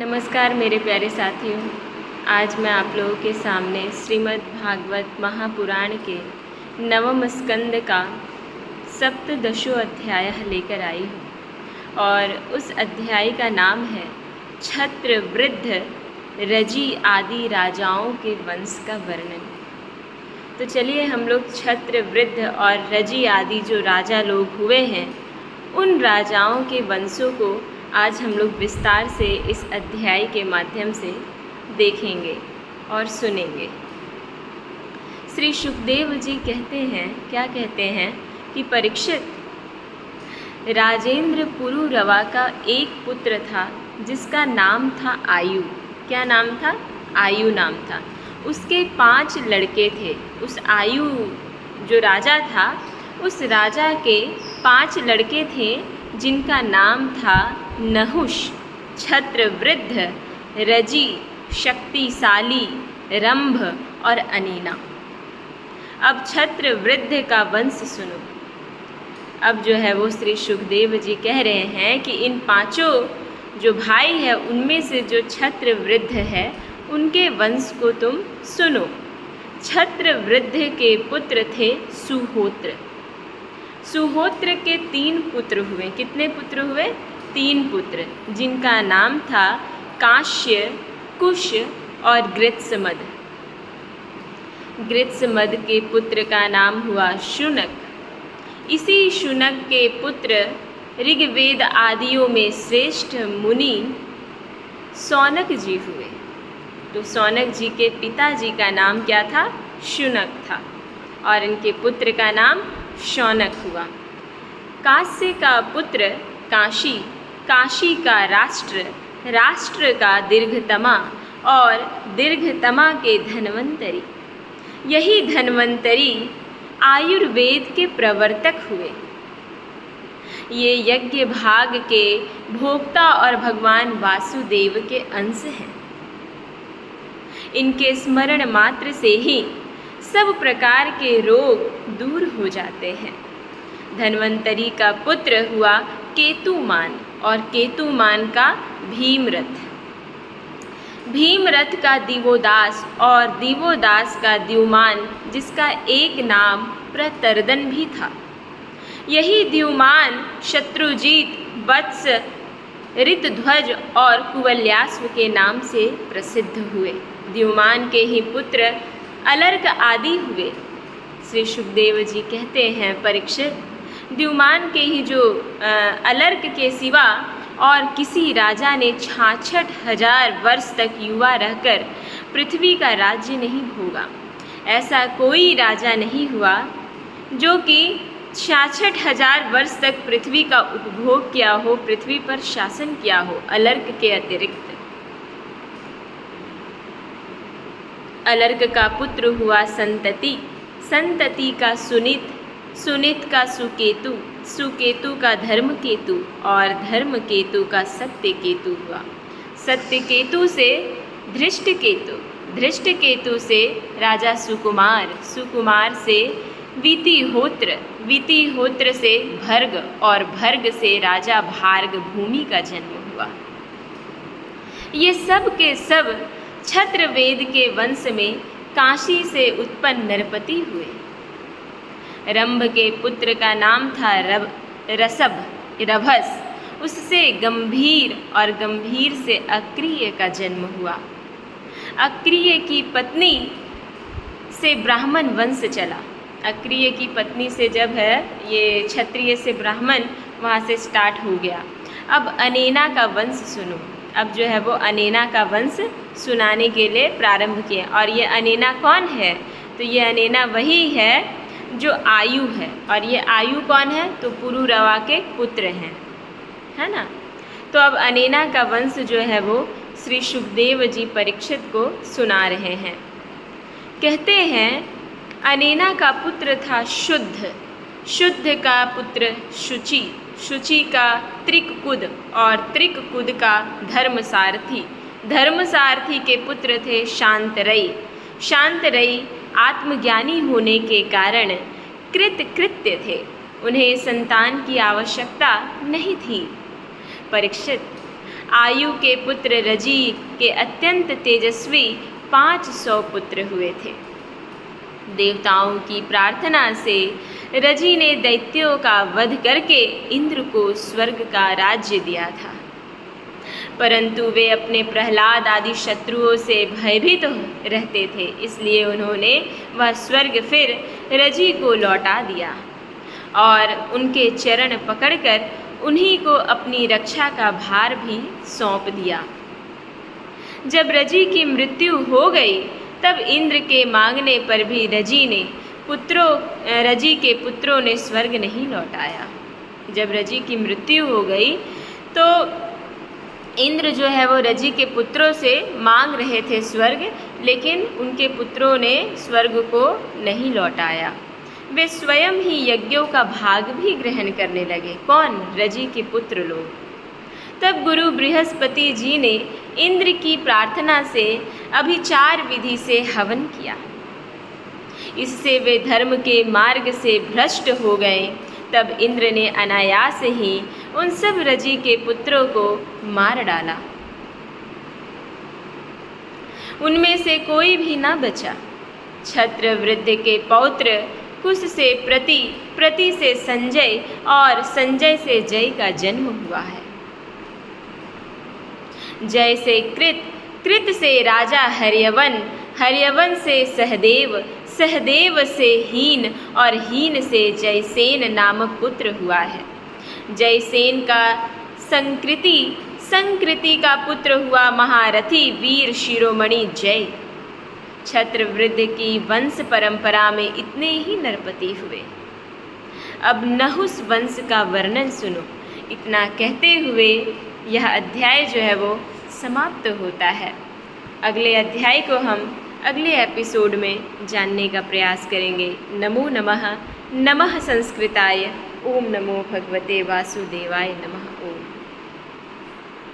नमस्कार मेरे प्यारे साथियों। आज मैं आप लोगों के सामने श्रीमद् भागवत महापुराण के नवम स्कंद का सप्तदशो अध्याय लेकर आई हूँ और उस अध्याय का नाम है छत्र वृद्ध रजी आदि राजाओं के वंश का वर्णन। तो चलिए हम लोग छत्र वृद्ध और रजी आदि जो राजा लोग हुए हैं उन राजाओं के वंशों को आज हम लोग विस्तार से इस अध्याय के माध्यम से देखेंगे और सुनेंगे। श्री सुखदेव जी कहते हैं, क्या कहते हैं कि परीक्षित, राजेंद्र पुरुरवा का एक पुत्र था जिसका नाम था आयु। क्या नाम था? आयु नाम था। उसके 5 लड़के थे। उस आयु जो राजा था उस राजा के 5 लड़के थे जिनका नाम था नहुष, छत्रवृद्ध, रजी, शक्तिशाली, रंभ और अनीना। अब छत्रवृद्ध का वंश सुनो। अब जो है वो श्री सुखदेव जी कह रहे हैं कि इन 5 जो भाई है उनमें से जो छत्रवृद्ध है उनके वंश को तुम सुनो। छत्रवृद्ध के पुत्र थे सुहोत्र। सुहोत्र के 3 पुत्र हुए। कितने पुत्र हुए? 3 पुत्र, जिनका नाम था काश्य, कुश और गृत्समद। गृत्समद के पुत्र का नाम हुआ शुनक। इसी शुनक के पुत्र ऋग्वेद आदियों में श्रेष्ठ मुनि सौनक जी हुए। तो सौनक जी के पिताजी का नाम क्या था? शुनक था और इनके पुत्र का नाम शौनक हुआ। काश्य का पुत्र काशी, काशी का राष्ट्र, राष्ट्र का दीर्घतमा और दीर्घतमा के धन्वंतरी। यही धन्वंतरी आयुर्वेद के प्रवर्तक हुए। ये यज्ञ भाग के भोक्ता और भगवान वासुदेव के अंश हैं। इनके स्मरण मात्र से ही सब प्रकार के रोग दूर हो जाते हैं। धन्वंतरी का पुत्र हुआ केतुमान और केतुमान का भीमरथ। भीमरथ का दिवोदास और दिवोदास का द्युमान, जिसका एक नाम प्रतर्दन भी था। यही द्युमान शत्रुजीत, वत्स, ऋतध्वज और कुवल्याश्व के नाम से प्रसिद्ध हुए। द्युमान के ही पुत्र अलर्क आदि हुए। श्री सुखदेव जी कहते हैं, परीक्षित, द्युमान के ही जो अलर्क के सिवा और किसी राजा ने 66,000 वर्ष तक युवा रहकर पृथ्वी का राज्य नहीं भोगा। ऐसा कोई राजा नहीं हुआ जो कि 66,000 वर्ष तक पृथ्वी का उपभोग किया हो, पृथ्वी पर शासन किया हो अलर्क के अतिरिक्त। अलर्क का पुत्र हुआ संतति, संतति का सुनित, सुनित का सुकेतु, सुकेतु का धर्मकेतु और धर्मकेतु का सत्यकेतु हुआ। सत्यकेतु से धृष्टकेतु, धृष्टकेतु से राजा सुकुमार, सुकुमार से वीतिहोत्र, वीतिहोत्र से भर्ग और भर्ग से राजा भार्ग भूमि का जन्म हुआ। ये सब के सब छत्रवेद के वंश में काशी से उत्पन्न नरपति हुए। रंभ के पुत्र का नाम था रसभ, रभस। उससे गंभीर और गंभीर से अक्रिय का जन्म हुआ। अक्रिय की पत्नी से ब्राह्मण वंश चला। अक्रिय की पत्नी से जब है ये क्षत्रिय से ब्राह्मण, वहाँ से स्टार्ट हो गया। अब अनेना का वंश सुनो। अब जो है वो अनेना का वंश सुनाने के लिए प्रारंभ किया। और ये अनेना कौन है? तो ये अनेना वही है जो आयु है। और ये आयु कौन है? तो पुरुरवा के पुत्र हैं, है ना। तो अब अनेना का वंश जो है वो श्री सुखदेव जी परीक्षित को सुना रहे हैं। कहते हैं, अनेना का पुत्र था शुद्ध, शुद्ध का पुत्र शुचि, शुचि का त्रिककुद और त्रिककुद का धर्मसारथी, धर्मसारथी के पुत्र थे शांतरई। शांतरई आत्मज्ञानी होने के कारण कृतकृत्य थे, उन्हें संतान की आवश्यकता नहीं थी। परीक्षित, आयु के पुत्र रजी के अत्यंत तेजस्वी 500 पुत्र हुए थे। देवताओं की प्रार्थना से रजी ने दैत्यों का वध करके इंद्र को स्वर्ग का राज्य दिया था, परंतु वे अपने प्रहलाद आदि शत्रुओं से भयभीत रहते थे, इसलिए उन्होंने वह स्वर्ग फिर रजी को लौटा दिया और उनके चरण पकड़कर उन्हीं को अपनी रक्षा का भार भी सौंप दिया। जब रजी की मृत्यु हो गई तब इंद्र के मांगने पर भी रजी के पुत्रों ने स्वर्ग नहीं लौटाया। जब रजी की मृत्यु हो गई तो इंद्र जो है वो रजी के पुत्रों से मांग रहे थे स्वर्ग, लेकिन उनके पुत्रों ने स्वर्ग को नहीं लौटाया। वे स्वयं ही यज्ञों का भाग भी ग्रहण करने लगे। कौन? रजी के पुत्र लोग। तब गुरु बृहस्पति जी ने इंद्र की प्रार्थना से अभिचार विधि से हवन किया। इससे वे धर्म के मार्ग से भ्रष्ट हो गए। तब इंद्र ने अनायास ही उन सब रजी के पुत्रों को मार डाला, उनमें से कोई भी न बचा। छत्रवृद्ध के पौत्र कुश से प्रति से संजय और संजय से जय का जन्म हुआ है। जय से कृत से राजा हर्यवन से सहदेव से हीन और हीन से जयसेन नामक पुत्र हुआ है। जयसेन का संकृति का पुत्र हुआ महारथी वीर शिरोमणि जय। छत्रवृद्ध की वंश परंपरा में इतने ही नरपति हुए। अब नहुस वंश का वर्णन सुनो। इतना कहते हुए यह अध्याय जो है वो समाप्त होता है। अगले अध्याय को हम अगले एपिसोड में जानने का प्रयास करेंगे। नमो नमः संस्कृताय। ओम नमो भगवते वासुदेवाय नमः। ओम।